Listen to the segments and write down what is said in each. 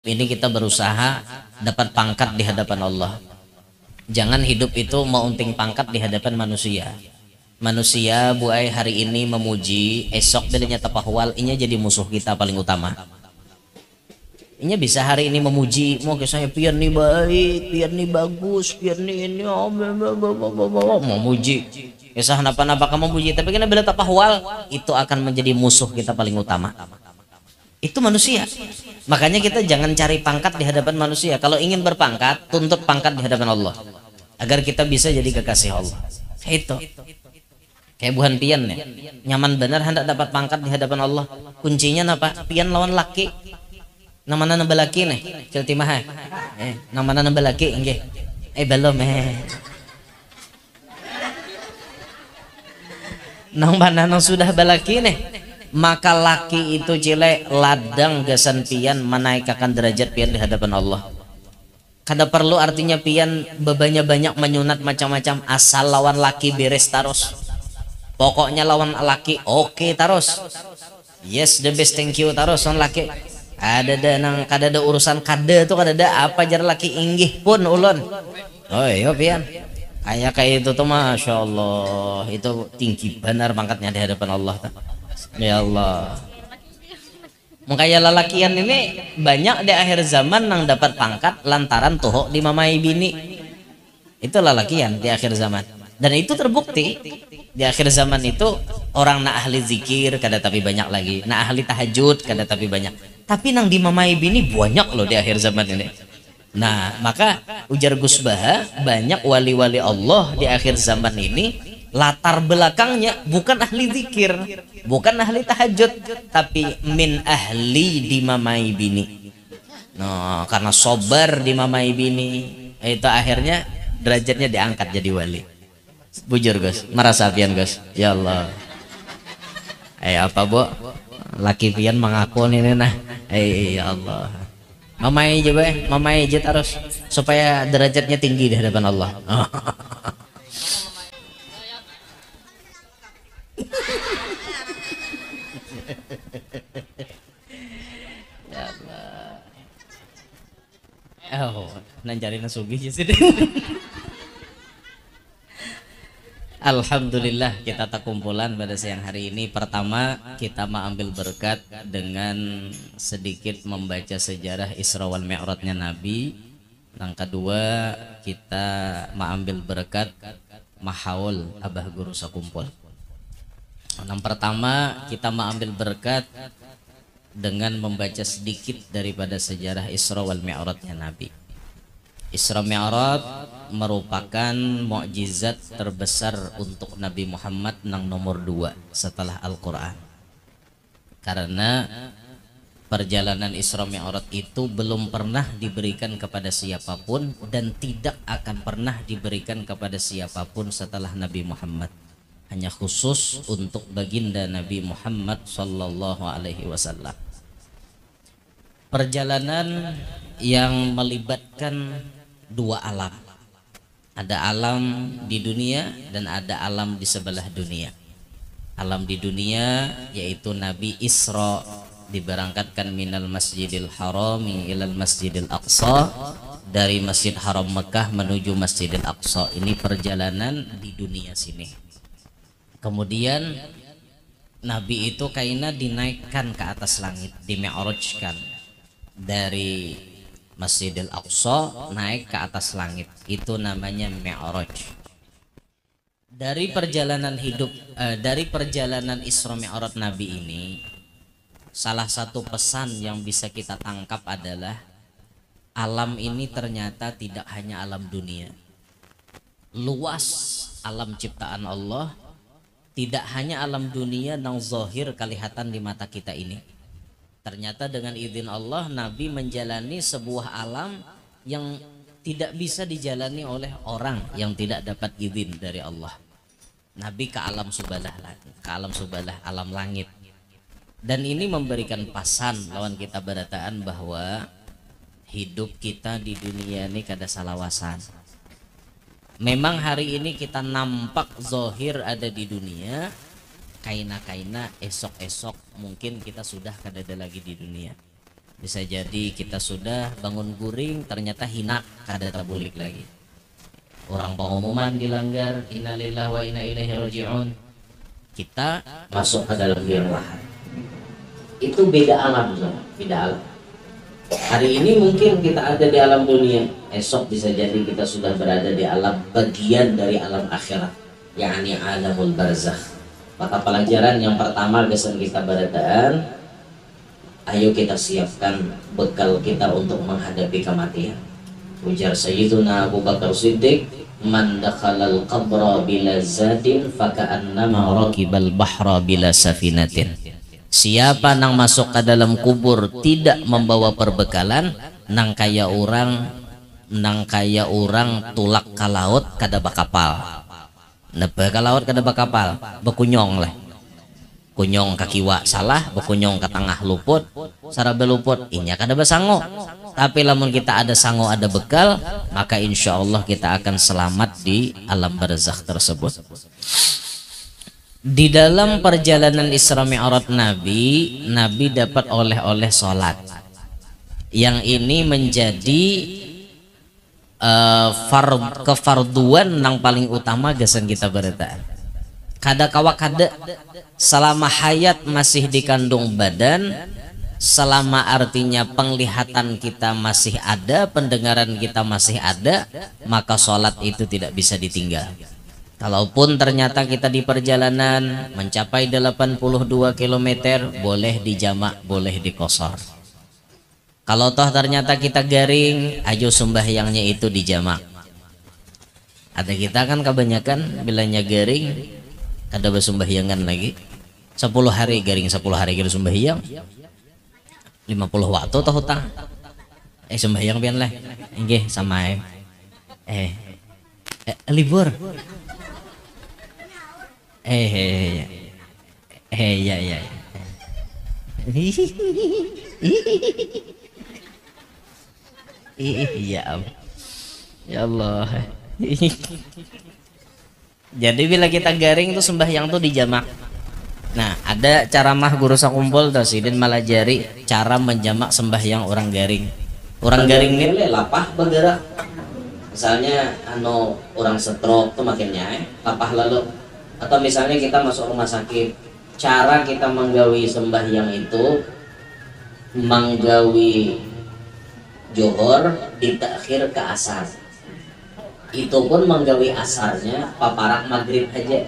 Ini kita berusaha dapat pangkat di hadapan Allah. Jangan hidup itu meunting pangkat di hadapan manusia. Manusia buai hari ini memuji, esok dirinya tapahwal, ini jadi musuh kita paling utama. Ini bisa hari ini memuji, mau ke saya pian nih baik, pian nih bagus, pian nih ini memuji. Kisah napa-napa kamu memuji, tapi kena bila tapahwal, itu akan menjadi musuh kita paling utama. Itu manusia. Makanya kita jangan cari pangkat di hadapan manusia. Kalau ingin berpangkat, tuntut pangkat di hadapan Allah, agar kita bisa jadi kekasih Allah. Itu kayak buhan pian ya, nyaman benar hendak dapat pangkat di hadapan Allah. Kuncinya apa? Pian lawan laki. Namana nambah laki nih, cilti mah. Namana nambah laki nggih. Belum nang mana nang sudah balaki nih. Maka laki itu cilek ladang gasan pian menaikkan derajat pian di hadapan Allah. Kada perlu artinya pian bebannya banyak menyunat macam-macam, asal lawan laki beres terus. Pokoknya lawan laki oke terus. Yes, the best, thank you terus on laki. Ada nang kada ada urusan kada tuh kada ada apa jar laki inggih pun ulun. Oh iya pian. Kayak itu tuh masya Allah, itu tinggi benar pangkatnya di hadapan Allah. Ya Allah. Makanya lelakian ini banyak di akhir zaman nang dapat pangkat lantaran tuh di mamai bini. Itu lelakian di akhir zaman. Dan itu terbukti di akhir zaman itu orang nak ahli zikir kada tapi banyak lagi, nak ahli tahajud kada tapi banyak. Tapi nang di mamai bini banyak loh di akhir zaman ini. Nah, maka ujar Gus Baha, banyak wali-wali Allah di akhir zaman ini latar belakangnya bukan ahli zikir, bukan ahli tahajud, tapi min ahli di mamai bini. Nah, karena sobar di mamai bini, itu akhirnya derajatnya diangkat jadi wali. Bujur Gus, merasa pian Gus. Ya Allah. Apa bu? Laki pian mengaku ini nah. Ya Allah. Mamai aja be, mamai aja terus supaya derajatnya tinggi di hadapan Allah. Ya Allah. Oh, nanjari nasugi sih. Alhamdulillah kita tak kumpulan pada siang hari ini. Pertama kita mau ambil berkat dengan sedikit membaca sejarah Isra wal Mi'rajnya Nabi. Yang kedua kita mau ambil berkat mahaul abah guru sakumpul. Yang pertama kita mau ambil berkat dengan membaca sedikit daripada sejarah Isra wal Mi'rajnya Nabi. Isra Mi'raj merupakan mukjizat terbesar untuk Nabi Muhammad nang nomor 2 setelah Al-Quran. Karena perjalanan Isra Mi'raj itu belum pernah diberikan kepada siapapun dan tidak akan pernah diberikan kepada siapapun setelah Nabi Muhammad. Hanya khusus untuk baginda Nabi Muhammad sallallahu alaihi wasallam. Perjalanan yang melibatkan dua alam. Ada alam di dunia dan ada alam di sebelah dunia. Alam di dunia yaitu Nabi Isra diberangkatkan minal Masjidil Haram ilal Masjidil Aqsa, dari Masjid Haram Mekah menuju Masjidil Aqsa. Ini perjalanan di dunia sini. Kemudian Nabi itu kaina dinaikkan ke atas langit, dimi'rajkan dari Masjidil Aqsa naik ke atas langit, itu namanya Mi'raj. Dari perjalanan hidup, dari perjalanan Isra Mi'raj Nabi ini, salah satu pesan yang bisa kita tangkap adalah alam ini ternyata tidak hanya alam dunia, luas alam ciptaan Allah, tidak hanya alam dunia yang zahir kelihatan di mata kita ini. Ternyata dengan izin Allah Nabi menjalani sebuah alam yang tidak bisa dijalani oleh orang yang tidak dapat izin dari Allah. Nabi ke alam subalah, alam langit. Dan ini memberikan pesan lawan kita berataan bahwa hidup kita di dunia ini kada salawasan. Memang hari ini kita nampak zahir ada di dunia, kaina-kaina esok-esok mungkin kita sudah kada ada lagi di dunia. Bisa jadi kita sudah bangun guring ternyata hina kada tabulik lagi. Orang pengumuman dilanggar, innalillahi wa inna ilaihi raji'un. Kita masuk ke dalam liang lahat. Itu beda alam, beda alam. Hari ini mungkin kita ada di alam dunia, esok bisa jadi kita sudah berada di alam bagian dari alam akhirat, yakni alamul barzakh. Maka pelajaran yang pertama gesan kita beradaan, ayo kita siapkan bekal kita untuk menghadapi kematian. Ujar Sayyiduna Abu Bakar Siddiq, man dakhalal qabra bila zadin faka'annama rakibal bahra bila safinatin. Siapa nang masuk ke dalam kubur tidak membawa perbekalan, nang kaya orang tulak ke laut kada bakapal. Nebe ke laut kada bakapal, bekunyong lah. Kunyong kakiwa salah, bekunyong ke tengah luput, sarabe luput, inya kada basango. Tapi lamun kita ada sango ada bekal, maka insya Allah kita akan selamat di alam barzakh tersebut. Di dalam perjalanan Isra Mi'raj Nabi dapat oleh-oleh sholat. Yang ini menjadi kefarduan yang paling utama gesan kita berita. Kada kawa kada selama hayat masih dikandung badan, selama artinya penglihatan kita masih ada, pendengaran kita masih ada, maka sholat itu tidak bisa ditinggal. Kalaupun ternyata kita di perjalanan mencapai 82 km, boleh dijamak, boleh dikosor. Kalau toh ternyata kita garing, ayo sembahyangnya itu dijamak. Ada kita kan kebanyakan bilanya garing, kada bersembahyangan lagi. 10 hari garing, 10 hari kita sembahyang. 50 waktu toh hutang. Sembahyang pian lah. Nggih sama libur. Ya. Ya Allah. Jadi bila kita garing itu sembahyang tuh dijamak. Nah, ada cara mah guru sakumpul tuh Sidin Malajari cara menjamak sembahyang orang garing. Orang garing ini lapah bergerak. Misalnya orang stroke tuh makinnya lapah lalu. Atau misalnya kita masuk rumah sakit, cara kita menggawi sembahyang itu menggawi johor ditakhir ke asar. Itu pun menggawi asarnya paparak maghrib aja.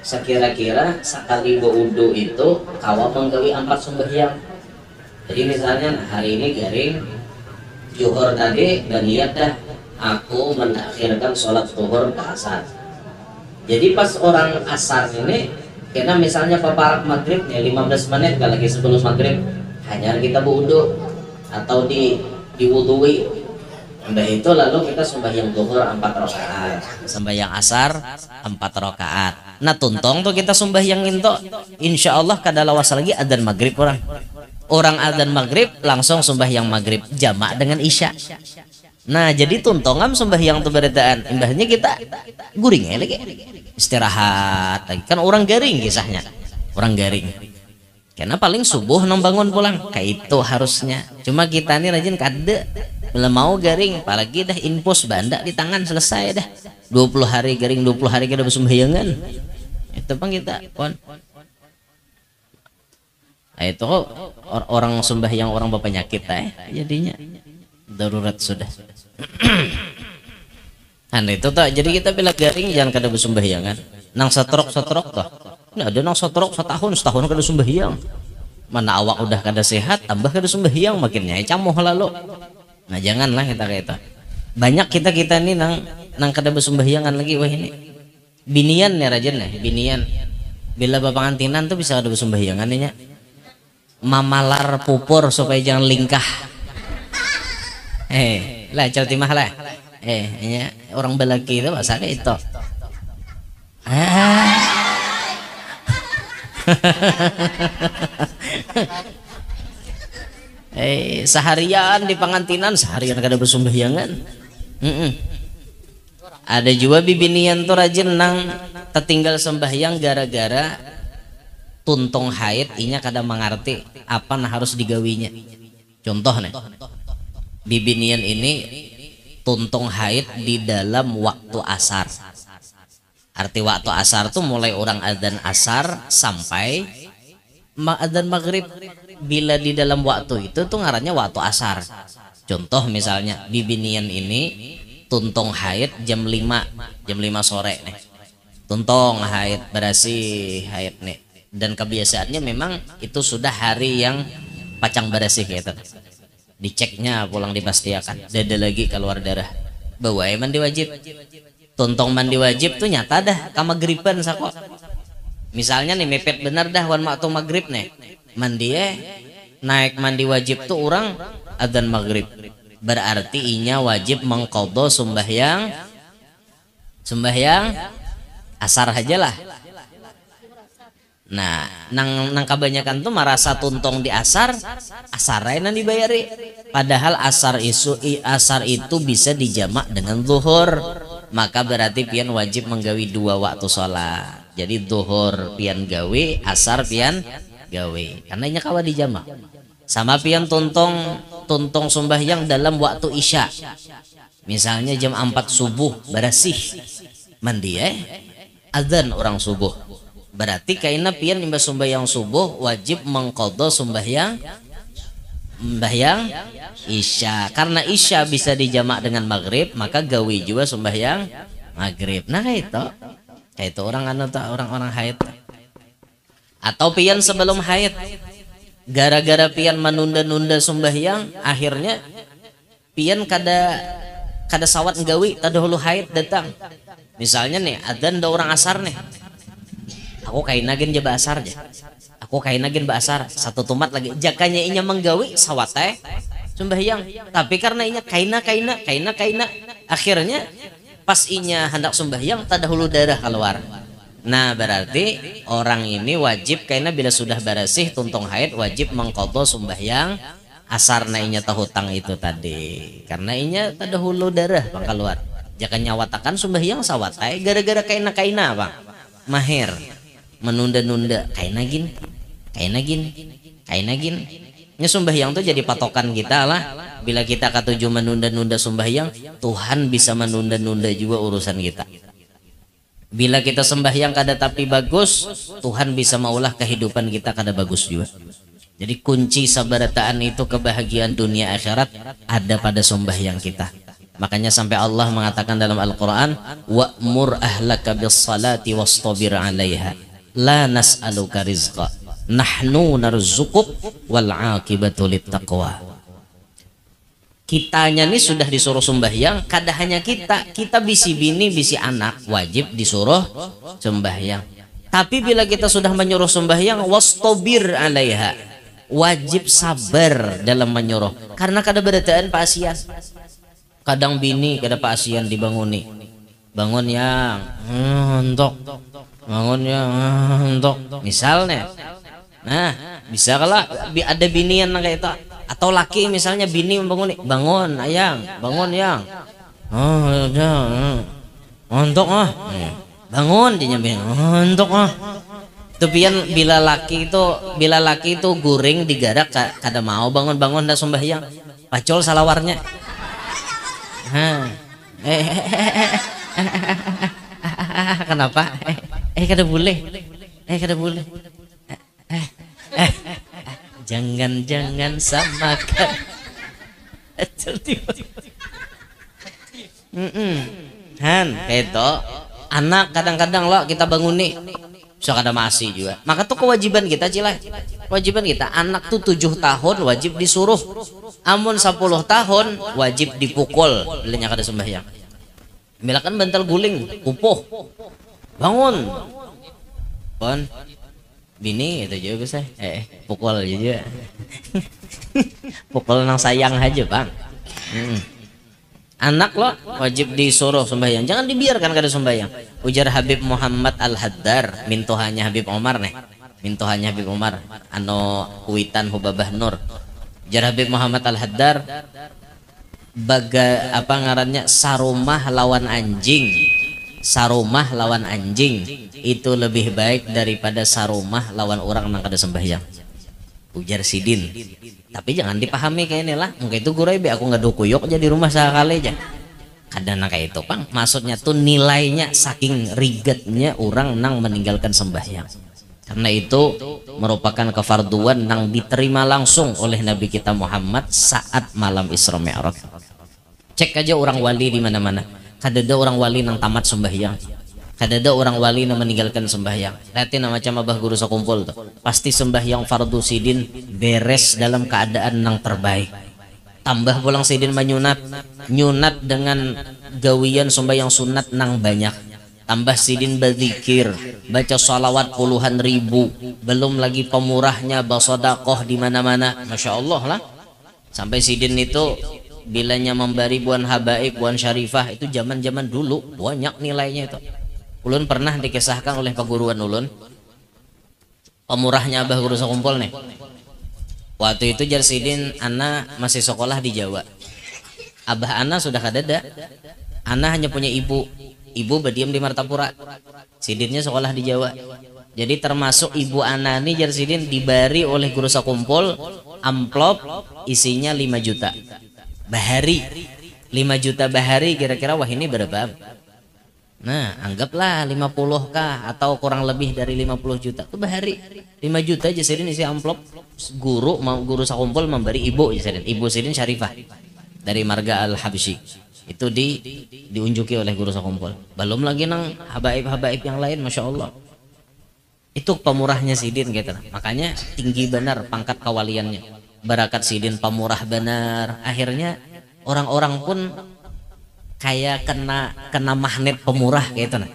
Sekira-kira sekali berwudu itu kawa menggawi 4 sembahyang. Jadi misalnya hari ini garing johor tadi dan lihat dah aku menakhirkan sholat zuhur ke asar. Jadi pas orang asar ini, karena misalnya paparak maghrib ya 15 menit lagi sebelum maghrib, hanya kita berwudu atau diwudui. Udah itu lalu kita sembahyang zuhur 4 rakaat, sembahyang asar 4 rakaat. Nah tuntong tuh kita sembahyang itu, insya Allah kada lawas lagi adzan maghrib orang adzan maghrib langsung sembahyang maghrib jamak dengan isya. Nah jadi tuntongan sembahyang tuh beredaan imbahnya kita guring ya lagi istirahat lagi kan orang garing kisahnya orang garing karena paling subuh bangun pulang kayak itu harusnya. Cuma kita nih rajin kada belum mau garing apalagi dah infus banda di tangan selesai dah 20 hari garing 20 hari kita bersembahyangan itu pun kita pon. Nah itu orang sembahyang orang berpenyakit jadinya darurat sudah. Itu tak jadi kita bila garing jangan kada bersembahyangan nang setrok toh ini ada nang setrok setahun kada sembahyang mana awak udah kada sehat tambah kada sembahyang makinnya camuh lalu. Nah janganlah kita kayak itu banyak kita nih nang kada bersembahyangan lagi. Wah ini binian ya rajin nih binian bila bapangantinan tuh bisa kada bersembahyangan nya mamalar pupur supaya jangan lingkah. Lah Jawa Timah lah. Ya, orang belaki itu bahasa kayak itu. Seharian di pengantinan, seharian kada bersembahyangan. Ada juga bibinian tuh rajin nang tertinggal sembahyang gara-gara tuntung haid inya kada mengerti apa nah harus digawinya. Contoh nih, bibinian ini tuntung haid di dalam waktu asar. Arti waktu asar tuh mulai orang adzan asar sampai adzan maghrib. Bila di dalam waktu itu tuh ngarannya waktu asar. Contoh misalnya bibinian ini tuntung haid jam 5 sore nih. Tuntung haid, berasih haid nih. Dan kebiasaannya memang itu sudah hari yang pacang berasih gitu. Diceknya pulang dipastikan. Dada lagi keluar darah. Bawa mandi wajib. Tuntung mandi wajib tuh nyata dah kamagriban sako. Misalnya nih mepet bener dah wan waktu maghrib nih. Mandi naik mandi wajib tuh orang adzan maghrib. Berarti inya wajib mengqadha sembahyang asar aja lah. Nah, nang kebanyakan tuh merasa tuntung di asar nan dibayari. Padahal asar itu bisa dijamak dengan zuhur. Maka berarti pian wajib menggawi 2 waktu sholat. Jadi zuhur pian gawe, asar pian gawe. Karena inya kawa dijamak. Sama pian tuntung sembahyang dalam waktu isya. Misalnya jam 4 subuh berasih mandi adzan orang subuh. Berarti kaina pian imba sembahyang subuh wajib mengqadha sembahyang isya. Karena isya bisa dijamak dengan maghrib, maka gawe juga sembahyang maghrib. Nah itu orang orang haid. Atau pian sebelum haid, gara-gara pian menunda-nunda sembahyang, akhirnya pian kada sawat nggawi tadahulu haid datang. Misalnya nih adzan da orang asar nih. Aku kainagin jaba asar aja. Aku kainagin ba asar satu tumat lagi. Jakanya inya menggawi sawat sembahyang. Tapi karena inya kaina akhirnya pas inya hendak sembahyang tadahulu darah keluar. Nah berarti orang ini wajib karena bila sudah barasih tuntung haid wajib mengqadha sembahyang asar na inya tahutang itu tadi. Karena inya tadahulu darah bang keluar. Jangan nyawatakan sembahyang sawatai gara-gara kaina bang mahir menunda-nunda kaina gin. Nya sembahyang tuh jadi patokan kita lah. Bila kita katuju menunda-nunda sembahyang, Tuhan bisa menunda-nunda juga urusan kita. Bila kita sembahyang kada tapi bagus, Tuhan bisa maulah kehidupan kita kada bagus juga. Jadi kunci sabarataan itu kebahagiaan dunia akhirat ada pada sembahyang kita. Makanya sampai Allah mengatakan dalam Al-Quran, wa'mur ahlaka bis salati wastabir 'alaiha la nas'aluka rizqa nahnu narzuquk wal 'aqibatu littaqwa. Kitanya nih sudah disuruh sembahyang, kada hanya kita bisi bini bisi anak wajib disuruh sembahyang. Tapi bila kita sudah menyuruh sembahyang, wastabir 'alaiha, wajib sabar dalam menyuruh. Karena kada berataan pasian. Kadang bini kada pasian dibanguni. Bangun yang untuk. Bangun yang untuk. Misalnya. Nah, bisa kala ada binian kayak itu. Atau laki misalnya bini membanguni. Bangun ayang, bangun yang. Oh, udah. Untuk bangun dia nyampe. Untuk Itu pian bila laki itu guring digarak kada mau bangun-bangun dah sembahyang. Pacol salawarnya. Kenapa? Kada boleh. Jangan samakan. Kayak itu. Anak kadang-kadang lo kita banguni. So kada masih juga. Maka tuh kewajiban kita cilai. Kewajiban kita anak tuh 7 tahun wajib disuruh. Amun 10 tahun wajib dipukul. Bilanya kada sembahyang. Bila kan bantal guling, upuh. Bangun. Pon. Bini itu juga bisa. Pukul juga. Pukul nang sayang aja, Bang. Anak lo wajib disuruh sembahyang. Jangan dibiarkan kada sembahyang. Ujar Habib Muhammad Al-Haddar, mintuhannya Habib Omar nih. Mintuhannya Habib Omar anu kuitan Hubabah Nur. Ujar Habib Muhammad Al-Haddar, apa ngarannya, sarumah lawan anjing. Sarumah lawan anjing itu lebih baik daripada sarumah lawan orang nang kada sembahyang. ujar Sidin. Tapi jangan dipahami kayak inilah mungkin itu gurai be aku nggak dukuyok aja di rumah sekali aja kadang kayak itu Pang. Maksudnya tuh nilainya saking rigetnya orang nang meninggalkan sembahyang, karena itu merupakan kefarduan nang diterima langsung oleh Nabi kita Muhammad saat malam Isra Mi'raj. Cek aja orang wali di mana-mana, kadada orang wali nang tamat sembahyang, kadada orang wali nang meninggalkan sembahyang. Lihatin macam abah guru sakumpul tuh pasti sembahyang fardu Sidin beres dalam keadaan nang terbaik. Tambah pulang Sidin menyunat nyunat dengan gawian sembahyang sunat nang banyak. Tambah Sidin berzikir, baca salawat puluhan ribu, belum lagi pemurahnya bersedekah di mana-mana. Masya Allah lah. Sampai Sidin itu bilanya memberi buan habaib, buan syarifah itu zaman-zaman dulu banyak nilainya itu. Ulun pernah dikisahkan oleh paguruan ulun, pemurahnya abah guru sakumpul nih. Waktu itu jar Sidin ana masih sekolah di Jawa. Abah ana sudah kadada. Ana hanya punya ibu berdiam di Martapura. Sidinnya sekolah di Jawa. Jadi termasuk ibu ana nih jar Sidin diberi oleh guru sakumpul amplop isinya 5 juta bahari. 5 juta bahari kira-kira wah ini berapa? Nah anggaplah 50 kah atau kurang lebih dari 50 juta itu bahari. 5 juta aja Sidin isi amplop. Guru sakumpul memberi ibu Sidin, ibu Sidin Syarifah dari Marga Al-Habsyi itu diunjuki oleh guru sakumpul. Belum lagi nang habaib-habaib yang lain, masya Allah. Itu pemurahnya Sidin gitu. Makanya tinggi benar pangkat kawaliannya. Barakat Sidin pemurah benar. Akhirnya orang-orang pun kayak kena magnet pemurah gitu nah.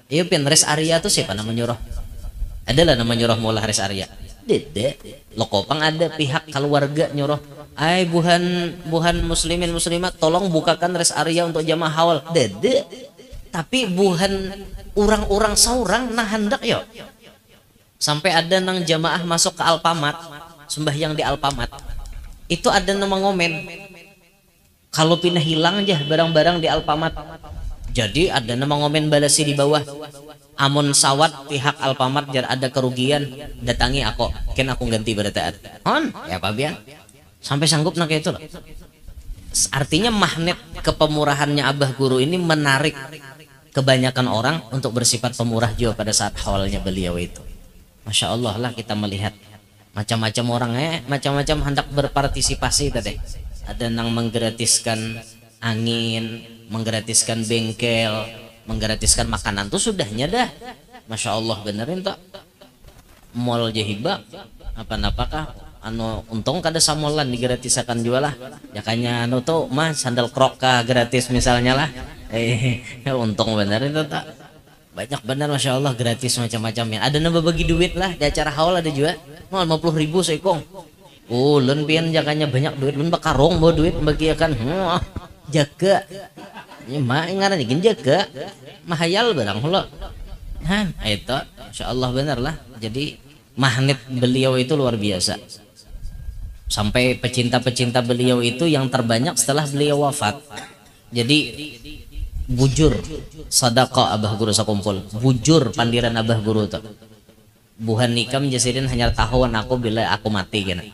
Iya pin res Arya tuh siapa nama nyuruh? Adalah nama nyuruh mula res Arya. Dede, lokopang ada pihak keluarga nyuruh. Ay buhan muslimin muslimat tolong bukakan res area untuk jamaah haul. Dede. Tapi buhan orang-orang saurang nah hendak yo. Sampai ada nang jamaah masuk ke Alpamat, sembahyang di Alpamat. Itu ada nama ngomen. Kalau pindah hilang aja barang-barang di Alpamat. Jadi ada nama ngomen balasi di bawah. Amun sawat pihak Alpamat jar ada kerugian datangi aku, ken aku ganti berataat. On, ya Pak Bian. Sampai sanggup nak itu loh. Artinya magnet kepemurahannya Abah Guru ini menarik kebanyakan orang untuk bersifat pemurah juga pada saat haulnya beliau itu. Masya Allah lah kita melihat macam-macam orang macam-macam hendak berpartisipasi tadi. Ada yang menggratiskan angin, menggratiskan bengkel, menggratiskan makanan tuh sudahnya dah. Masya Allah benerin tak mall jahiba apa-apakah anu untung kada samolan digratisakan juga lah ya kayaknya anu tuh mah sandal krok kah gratis misalnya lah untung benerin tuh tak banyak bener Masya Allah gratis macam-macam ya. Ada nambah bagi duit lah di acara haul ada juga 50.000 seikong ulun pian jakanya banyak duit ulun bakarong bawa duit bagiakan jaga ya mah ngaran ingin jaga mahayal barang hula han itu Masya Allah bener lah. Jadi magnet beliau itu luar biasa sampai pecinta-pecinta beliau itu yang terbanyak setelah beliau wafat. Jadi bujur sadaqah Abah Guru sakumpul bujur pandiran Abah Guru tuh buhan nikam jasidin hanya tahuan aku bila aku mati kena.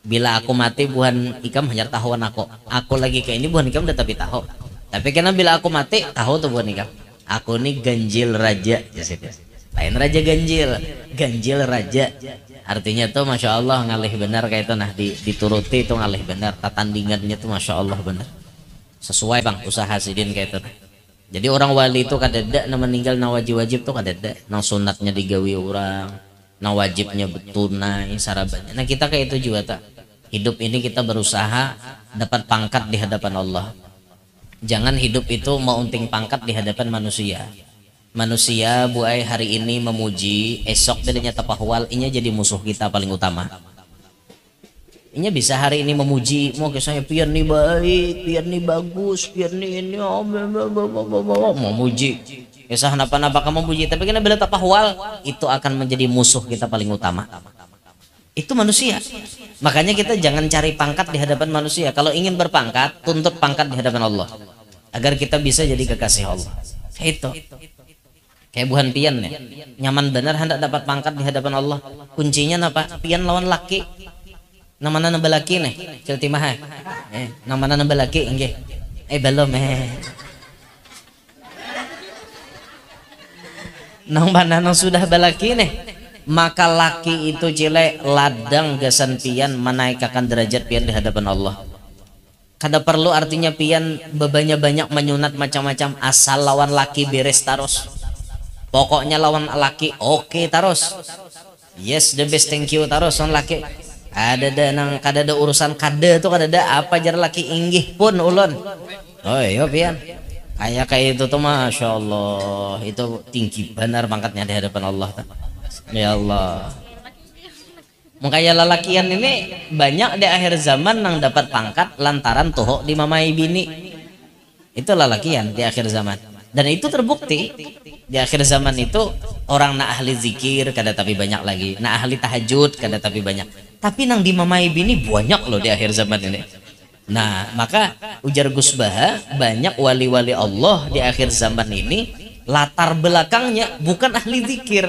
Bila aku mati buhan ikam hanya tahuan aku lagi kayak ini buhan ikam udah tapi tahu. Tapi karena bila aku mati tahu tuh buhan ikam. Aku nih ganjil raja jasidin. Lain raja ganjil raja. Artinya tuh Masya Allah ngalih benar kayak itu nah dituruti itu ngalih benar tatandingannya tuh Masya Allah benar. Sesuai bang usaha Sidin kayak itu. Jadi orang wali itu kadada na meninggal na wajib tuh kadada nang sunatnya digawi orang na wajibnya betunai sarabannya. Nah kita kayak itu juga tak hidup ini kita berusaha dapat pangkat di hadapan Allah. Jangan hidup itu mau unting pangkat di hadapan manusia. Manusia buai hari ini memuji esok dirinya tapahwal inya jadi musuh kita paling utama. Inya bisa hari ini memuji, mau ke saya pian nih baik, pian nih bagus, pian nih ini memuji. Kisah napa-napa kamu memuji, tapi kena bila tapahwal itu akan menjadi musuh kita paling utama. Itu manusia. Makanya kita jangan cari pangkat di hadapan manusia. Kalau ingin berpangkat, tuntut pangkat di hadapan Allah. Agar kita bisa jadi kekasih Allah. Itu. kayak buhan pian ya, nyaman bener hendak dapat pangkat di hadapan Allah. Kuncinya apa? Pian lawan laki, namana nambah laki nih celti mah namana nambah laki enggak belum nang mana nang sudah balaki nih, maka laki itu cile ladang gasan pian menaikkan derajat pian di hadapan Allah. Kada perlu artinya pian banyak menyunat macam-macam, asal lawan laki beres terus. Pokoknya lawan laki oke terus. Yes the best thank you terus lawan laki. Ada nang kada ada urusan kada tuh kada ada apa jar laki inggih pun ulun. Oh iya pian. Kayak itu tuh masya Allah, itu tinggi benar pangkatnya di hadapan Allah. Ya Allah. Makanya lelakian ini banyak di akhir zaman nang dapat pangkat lantaran tuh di mamai bini. Itu lelakian di akhir zaman. Dan itu terbukti di akhir zaman itu orang nak ahli zikir kada tapi banyak lagi, nak ahli tahajud kada tapi banyak. Tapi nang di mamai bini banyak loh di akhir zaman ini. Nah, maka ujar Gus Baha, banyak wali-wali Allah di akhir zaman ini latar belakangnya bukan ahli zikir,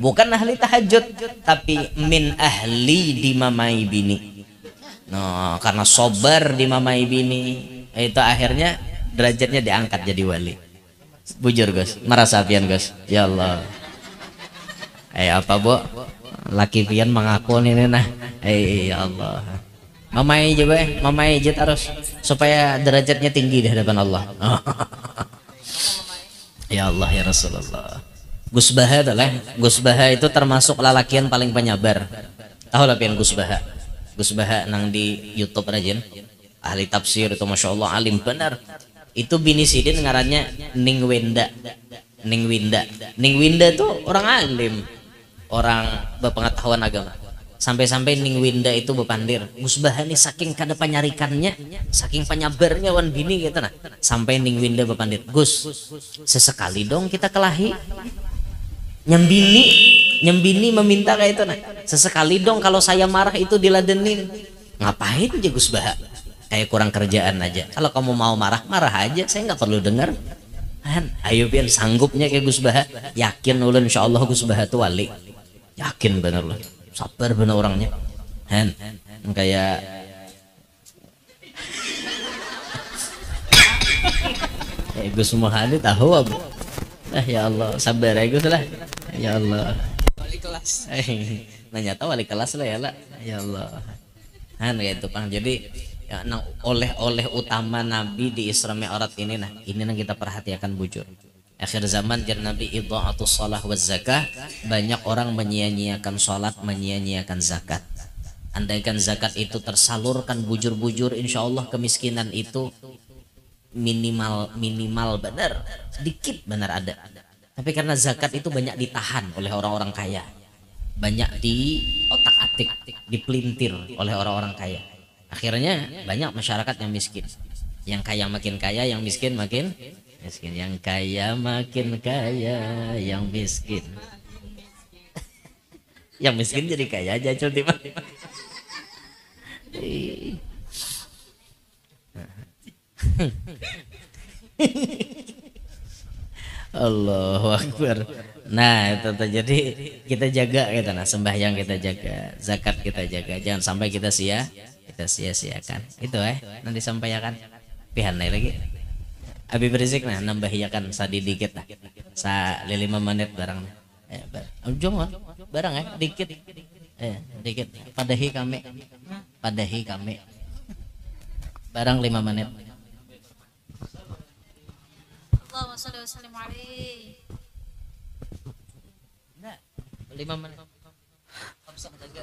bukan ahli tahajud, tapi min ahli di mamai bini. Nah, karena sobar di mamai bini, itu akhirnya derajatnya diangkat jadi wali. Bujur Gus, merasa pian Gus. Ya Allah. Apa Bu? Laki pian mengaku ini nah. Ya Allah. Mamai aja terus supaya derajatnya tinggi di hadapan Allah. Ya Allah ya Rasulullah. Gus Baha adalah Gus Baha itu termasuk lalakian paling penyabar. Tahu lah pian Gus Baha. Gus Baha nang di YouTube rajin. Ahli tafsir itu masya Allah alim benar. Itu bini sidin ngarannya Ning Winda. Ning Winda tuh orang alim, orang berpengetahuan agama. Sampai-sampai Ning Winda itu bepandir Gus Baha nih saking kada panyarikannya, saking penyabarnya wan bini gitu nah. Sampai Ning Winda bepandir, Gus sesekali dong kita kelahi. Nyembini meminta kayak itu nah. Sesekali dong kalau saya marah itu diladenin. Ngapain aja Gus Baha? Kayak kurang kerjaan aja. Kalau kamu mau marah aja, saya nggak perlu dengar. Ayo pian sanggupnya kayak Gus Baha. Yakin ulun insyaallah Gus Baha tuh wali. Yakin bener loh. Sabar bener orangnya. Kayak Gus Muhadi tahu abu. Ya Allah, sabar ya Gus lah. Ya Allah. Wali kelas. Nanya tahu wali kelas lah ya lah. Ya Allah. Kayak itu Pang. Jadi ya, nah, oleh utama Nabi di Isra Mi'raj ini nah, ini yang kita perhatikan bujur. Akhir zaman jar Nabi idha'atus shalah wa zakah, banyak orang menyia-nyiakan salat, menyia-nyiakan zakat. Andaikan zakat itu tersalurkan bujur-bujur, insya Allah kemiskinan itu minimal benar, sedikit benar ada. Tapi karena zakat itu banyak ditahan oleh orang-orang kaya, banyak di otak-atik, dipelintir oleh orang-orang kaya. Akhirnya banyak masyarakat yang miskin. Yang kaya makin kaya, yang miskin makin miskin. Yang kaya makin kaya, yang miskin yang miskin jadi kaya aja coba. Allahu Akbar. Nah itu jadi kita jaga kita, nah sembahyang kita jaga, zakat kita jaga, jangan sampai kita sia-siakan. Itu nanti sampaikan pihan lagi. Abi berisik nah nambahiakan sadi dikit lah. 5 menit barang. Jangan barang dikit. Dikit. Padahi kami. Barang 5 menit. Allahumma shalli wa sallim alaihi. 5 menit. Kamu jaga.